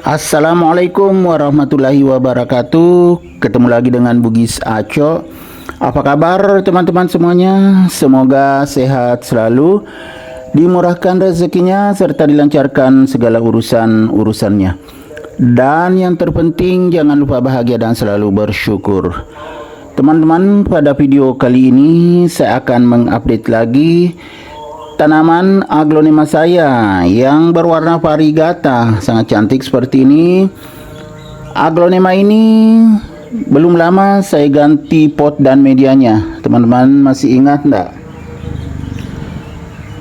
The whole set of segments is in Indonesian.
Assalamualaikum warahmatullahi wabarakatuh. Ketemu lagi dengan Bugis Aco. Apa kabar teman-teman semuanya? Semoga sehat selalu, dimurahkan rezekinya serta dilancarkan segala urusannya. Dan yang terpenting jangan lupa bahagia dan selalu bersyukur. Teman-teman, pada video kali ini saya akan mengupdate lagi tanaman aglonema saya yang berwarna varigata sangat cantik seperti ini. Aglonema ini belum lama saya ganti pot dan medianya. Teman-teman masih ingat enggak?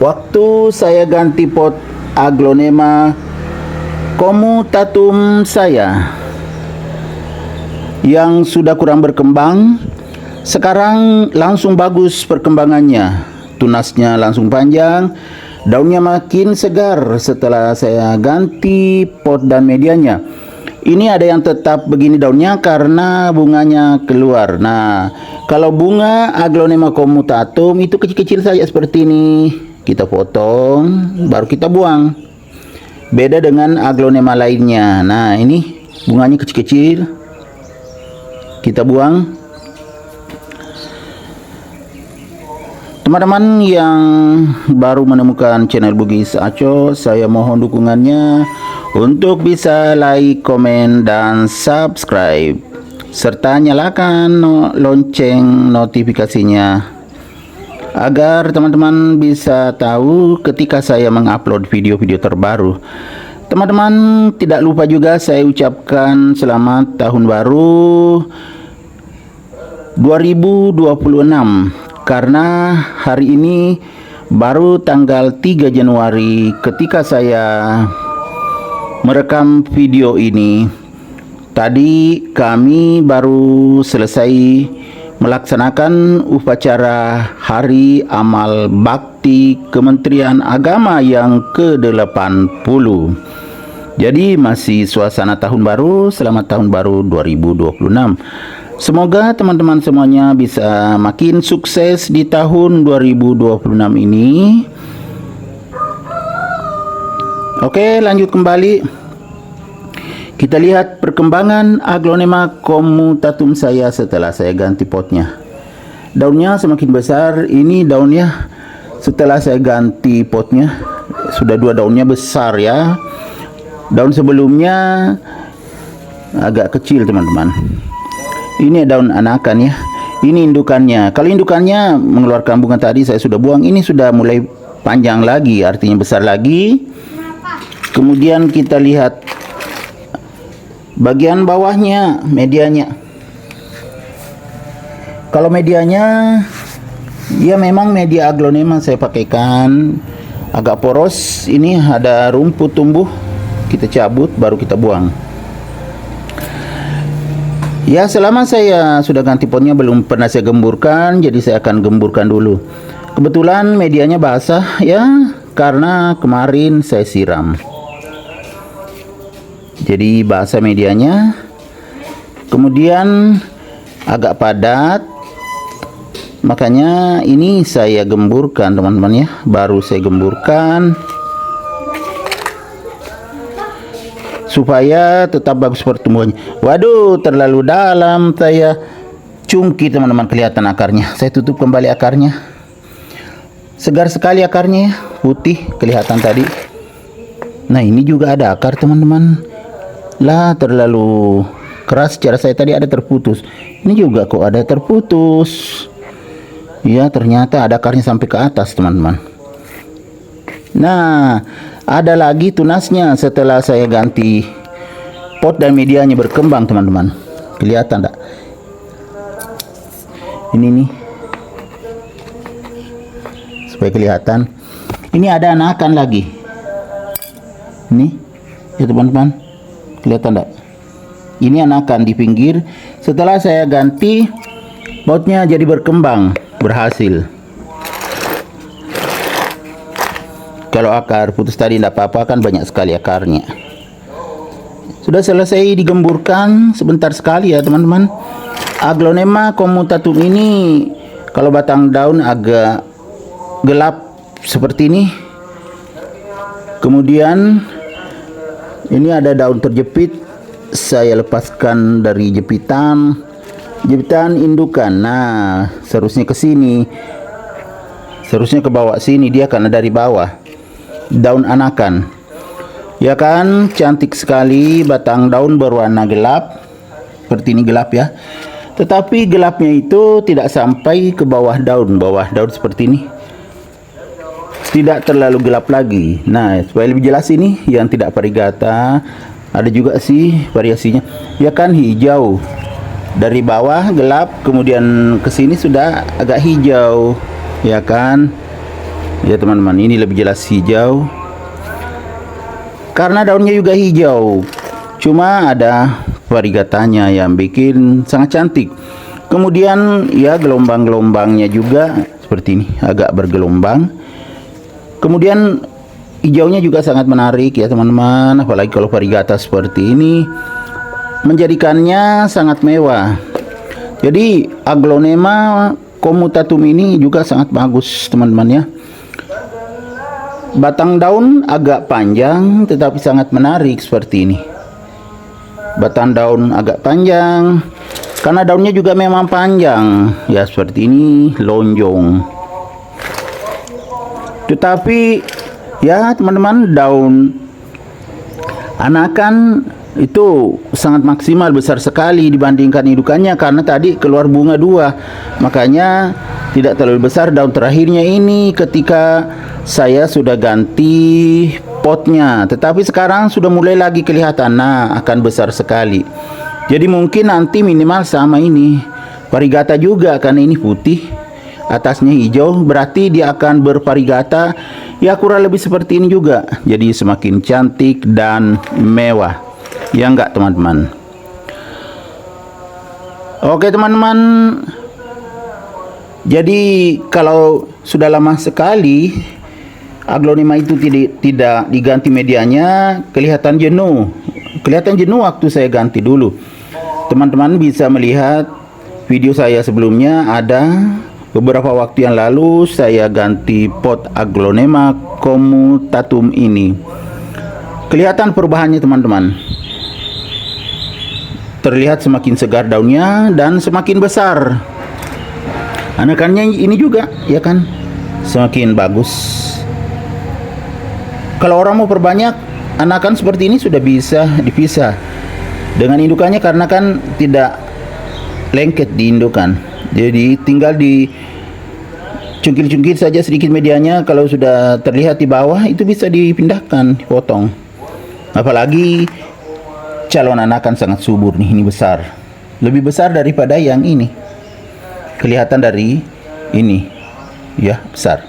Waktu saya ganti pot aglonema comutatum saya yang sudah kurang berkembang, sekarang langsung bagus perkembangannya. Tunasnya langsung panjang, daunnya makin segar setelah saya ganti pot dan medianya. Ini ada yang tetap begini daunnya karena bunganya keluar. Nah, kalau bunga aglonema comutatum itu kecil-kecil saja seperti ini, kita potong baru kita buang. Beda dengan aglonema lainnya. Nah, ini bunganya kecil-kecil, kita buang. Teman-teman yang baru menemukan channel Bugis Aco, saya mohon dukungannya untuk bisa like, komen, dan subscribe, serta nyalakan lonceng notifikasinya agar teman-teman bisa tahu ketika saya mengupload video-video terbaru. Teman-teman tidak lupa juga saya ucapkan selamat tahun baru 2026. Karena hari ini baru tanggal 3 Januari ketika saya merekam video ini. Tadi kami baru selesai melaksanakan upacara Hari Amal Bakti Kementerian Agama yang ke-80. Jadi masih suasana tahun baru. Selamat tahun baru 2026. Semoga teman-teman semuanya bisa makin sukses di tahun 2026 ini. Oke, lanjut kembali. Kita lihat perkembangan aglonema comutatum saya setelah saya ganti potnya. Daunnya semakin besar. Ini daunnya setelah saya ganti potnya. Sudah dua daunnya besar ya. Daun sebelumnya agak kecil teman-teman. Ini daun anakan ya. Ini indukannya. Kalau indukannya mengeluarkan bunga tadi saya sudah buang. Ini sudah mulai panjang lagi, artinya besar lagi. Kemudian kita lihat bagian bawahnya, medianya. Kalau medianya ya memang media aglonema saya pakaikan agak poros. Ini ada rumput tumbuh, kita cabut baru kita buang. Ya, selama saya sudah ganti potnya belum pernah saya gemburkan, jadi saya akan gemburkan dulu. Kebetulan medianya basah ya, karena kemarin saya siram. Jadi basah medianya. Kemudian agak padat. Makanya ini saya gemburkan teman-teman ya, baru saya gemburkan supaya tetap bagus pertumbuhannya. Waduh, terlalu dalam saya cungki teman-teman, kelihatan akarnya. Saya tutup kembali akarnya. Segar sekali akarnya ya, putih kelihatan tadi. Nah, ini juga ada akar teman-teman. Lah, terlalu keras cara saya tadi ada terputus. Ini juga kok ada terputus. Ya, ternyata ada akarnya sampai ke atas teman-teman. Nah, ada lagi tunasnya setelah saya ganti pot dan medianya berkembang teman-teman. Kelihatan tak? Ini nih, supaya kelihatan. Ini ada anakan lagi. Ini ya teman-teman, kelihatan tak? Ini anakan di pinggir. Setelah saya ganti potnya jadi berkembang, berhasil. Kalau akar putus tadi tidak apa-apa, kan banyak sekali akarnya. Sudah selesai digemburkan sebentar sekali ya teman-teman. Aglonema comutatum ini kalau batang daun agak gelap seperti ini. Kemudian Ini ada daun terjepit, saya lepaskan dari jepitan indukan. Nah, seharusnya ke sini, seharusnya ke bawah sini, dia karena dari bawah. Daun anakan, ya kan, cantik sekali. Batang daun berwarna gelap, seperti ini, gelap ya. Tetapi gelapnya itu tidak sampai ke bawah daun seperti ini, tidak terlalu gelap lagi. Nah, supaya lebih jelas ini yang tidak varigata, ada juga sih variasinya, ya kan, hijau. Dari bawah gelap, kemudian ke sini sudah agak hijau, ya kan. Ya teman-teman, ini lebih jelas hijau karena daunnya juga hijau. Cuma ada varigatanya yang bikin sangat cantik. Kemudian ya gelombang-gelombangnya juga seperti ini, agak bergelombang. Kemudian hijaunya juga sangat menarik ya teman-teman, apalagi kalau varigata seperti ini, menjadikannya sangat mewah. Jadi Aglonema comutatum ini juga sangat bagus teman-teman ya. Batang daun agak panjang tetapi sangat menarik seperti ini. Batang daun agak panjang karena daunnya juga memang panjang ya, seperti ini, lonjong. Tetapi ya teman-teman, daun anakan itu sangat maksimal, besar sekali dibandingkan indukannya, karena tadi keluar bunga 2, makanya tidak terlalu besar. Daun terakhirnya ini ketika saya sudah ganti potnya, tetapi sekarang sudah mulai lagi kelihatan. Nah, akan besar sekali. Jadi mungkin nanti minimal sama ini varigata juga, karena ini putih, atasnya hijau, berarti dia akan bervarigata ya, kurang lebih seperti ini juga. Jadi semakin cantik dan mewah, ya enggak teman-teman? Oke teman-teman, jadi kalau sudah lama sekali Aglonema itu tidak diganti medianya, kelihatan jenuh. Kelihatan jenuh waktu saya ganti dulu. Teman-teman bisa melihat video saya sebelumnya, ada beberapa waktu yang lalu saya ganti pot Aglonema comutatum ini. Kelihatan perubahannya teman-teman. Terlihat semakin segar daunnya dan semakin besar. Anakannya ini juga ya kan, semakin bagus. Kalau orang mau perbanyak anakan seperti ini sudah bisa dipisah dengan indukannya, karena kan tidak lengket di indukan. Jadi tinggal di cungkil-cungkil saja sedikit medianya. Kalau sudah terlihat di bawah itu bisa dipindahkan, dipotong. Apalagi calon anakan sangat subur nih, ini besar, lebih besar daripada yang ini. Kelihatan dari ini ya, besar.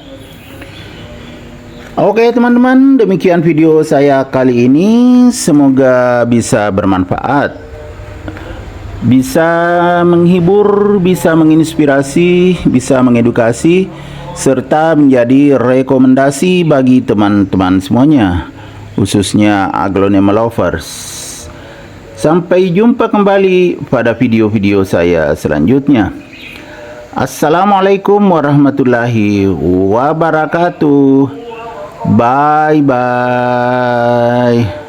Oke teman-teman, demikian video saya kali ini. Semoga bisa bermanfaat, bisa menghibur, bisa menginspirasi, bisa mengedukasi, serta menjadi rekomendasi bagi teman-teman semuanya, khususnya Aglonema lovers. Sampai jumpa kembali pada video-video saya selanjutnya. Assalamualaikum warahmatullahi wabarakatuh. Bye bye.